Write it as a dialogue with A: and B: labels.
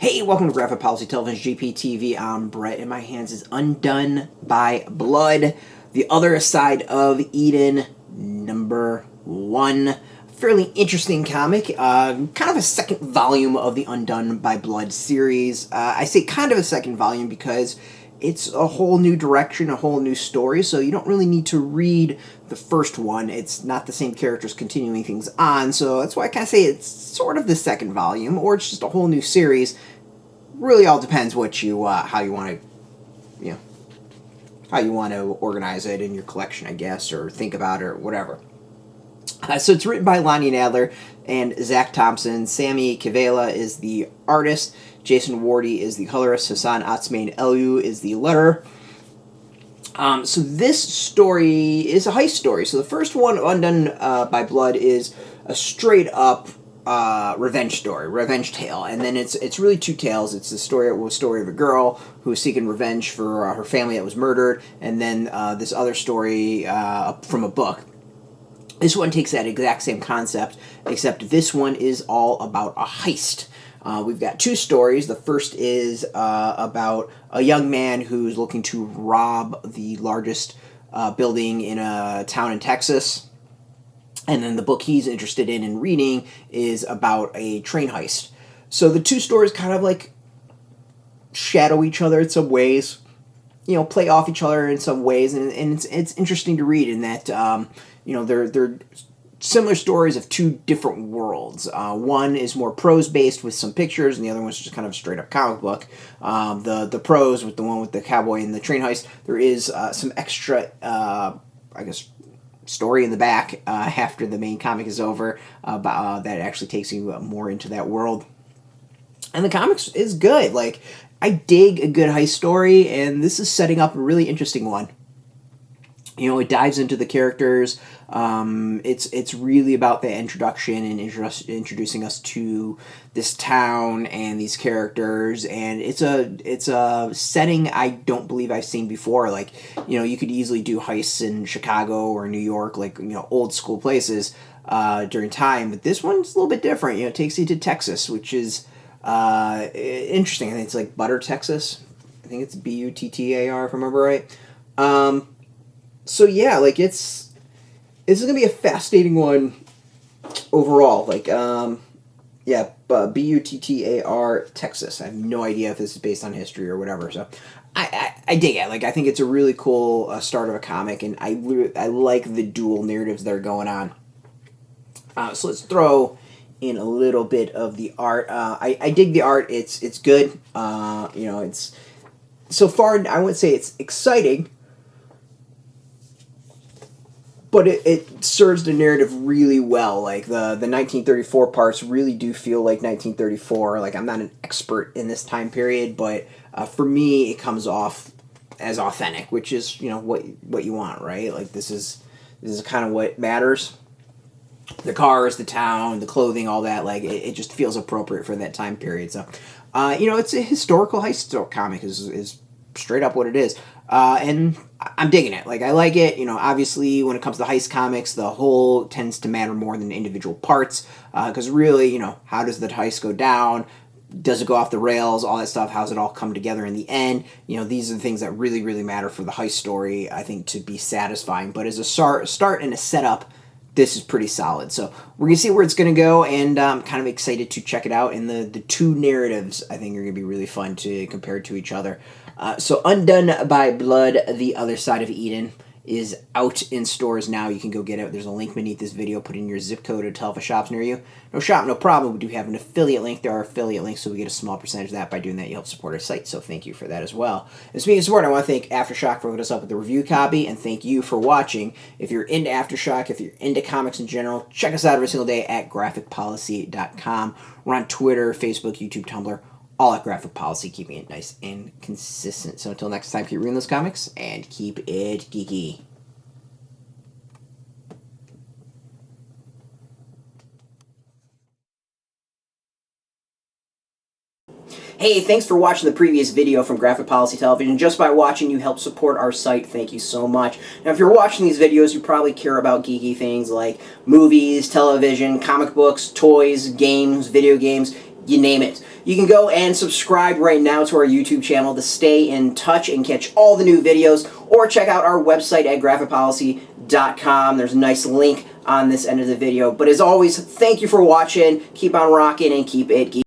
A: Hey, welcome to Graphic Policy Television GPTV. I'm Brett. In my hands is Undone by Blood, The Other Side of Eden, #1. Fairly interesting comic. Kind of a second volume of the Undone by Blood series. I say kind of a second volume because it's a whole new direction, a whole new story, so you don't really need to read the first one. It's not the same characters continuing things on, so that's why I kind of say it's sort of the second volume, or it's just a whole new series. Really all depends what you, how you want to, how you want to organize it in your collection, I guess, or think about it, or whatever. So it's written by Lonnie Nadler and Zach Thompson. Sami Kivela is the artist. Jason Wordie is the colorist. Hassan Otsmane-Elhaou is the letterer. So this story is a heist story. So the first one, Undone by Blood, is a straight-up revenge story, revenge tale. And then it's really two tales. It's the story of a girl who is seeking revenge for her family that was murdered, and then this other story from a book. This one takes that exact same concept, except this one is all about a heist. We've got two stories. The first is about a young man who's looking to rob the largest building in a town in Texas. And then the book he's interested in reading is about a train heist. So the two stories kind of like shadow each other in some ways, play off each other in some ways, and it's interesting to read in that they're similar stories of two different worlds. One is more prose-based with some pictures, and the other one's just kind of a straight-up comic book. The prose, with the one with the cowboy and the train heist, there is some extra, story in the back after the main comic is over that actually takes you more into that world. And the comics is good. Like, I dig a good heist story, and this is setting up a really interesting one. It dives into the characters. It's really about the introduction and introducing us to this town and these characters, and it's a setting I don't believe I've seen before. Like, you could easily do heists in Chicago or New York, like, old school places during time, but this one's a little bit different. It takes you to Texas, which is interesting. I think it's like Buttar, Texas. I think it's Buttar, if I remember right. So yeah, like this is gonna be a fascinating one overall. Like, Buttar, Texas. I have no idea if this is based on history or whatever. So I dig it. Like, I think it's a really cool start of a comic, and I like the dual narratives that are going on. So let's throw in a little bit of the art. I dig the art. It's good. It's so far, I wouldn't say it's exciting, but it serves the narrative really well. Like, the 1934 parts really do feel like 1934. Like, I'm not an expert in this time period, but for me, it comes off as authentic, which is what you want, right? Like, this is kind of what matters. The cars, the town, the clothing, all that. Like, it just feels appropriate for that time period. So, it's a historical heist comic. Is straight up what it is. And I'm digging it. Like, I like it. Obviously, when it comes to heist comics, the whole tends to matter more than individual parts. Because really, how does the heist go down? Does it go off the rails? All that stuff. How's it all come together in the end? These are the things that really, really matter for the heist story, I think, to be satisfying. But as a start and a setup, this is pretty solid. So we're going to see where it's going to go, and I'm kind of excited to check it out. And the two narratives, I think, are going to be really fun to compare to each other. So Undone by Blood, The Other Side of Eden, is out in stores now. You can go get it. There's a link beneath this video. Put in your zip code to tell if a shop's near you. No shop, no problem. We do have an affiliate link. There are affiliate links, so we get a small percentage of that. By doing that, you help support our site, so thank you for that as well. And speaking of support, I want to thank AfterShock for hooking us up with the review copy, and thank you for watching. If you're into AfterShock, if you're into comics in general, check us out every single day at graphicpolicy.com. We're on Twitter, Facebook, YouTube, Tumblr, all at Graphic Policy, keeping it nice and consistent. So until next time, keep reading those comics, and keep it geeky. Hey, thanks for watching the previous video from Graphic Policy Television. Just by watching, you help support our site. Thank you so much. Now, if you're watching these videos, you probably care about geeky things like movies, television, comic books, toys, games, video games. you name it. You can go and subscribe right now to our YouTube channel to stay in touch and catch all the new videos, or check out our website at graphicpolicy.com. There's a nice link on this end of the video. But as always, thank you for watching. Keep on rocking and keep it geeky.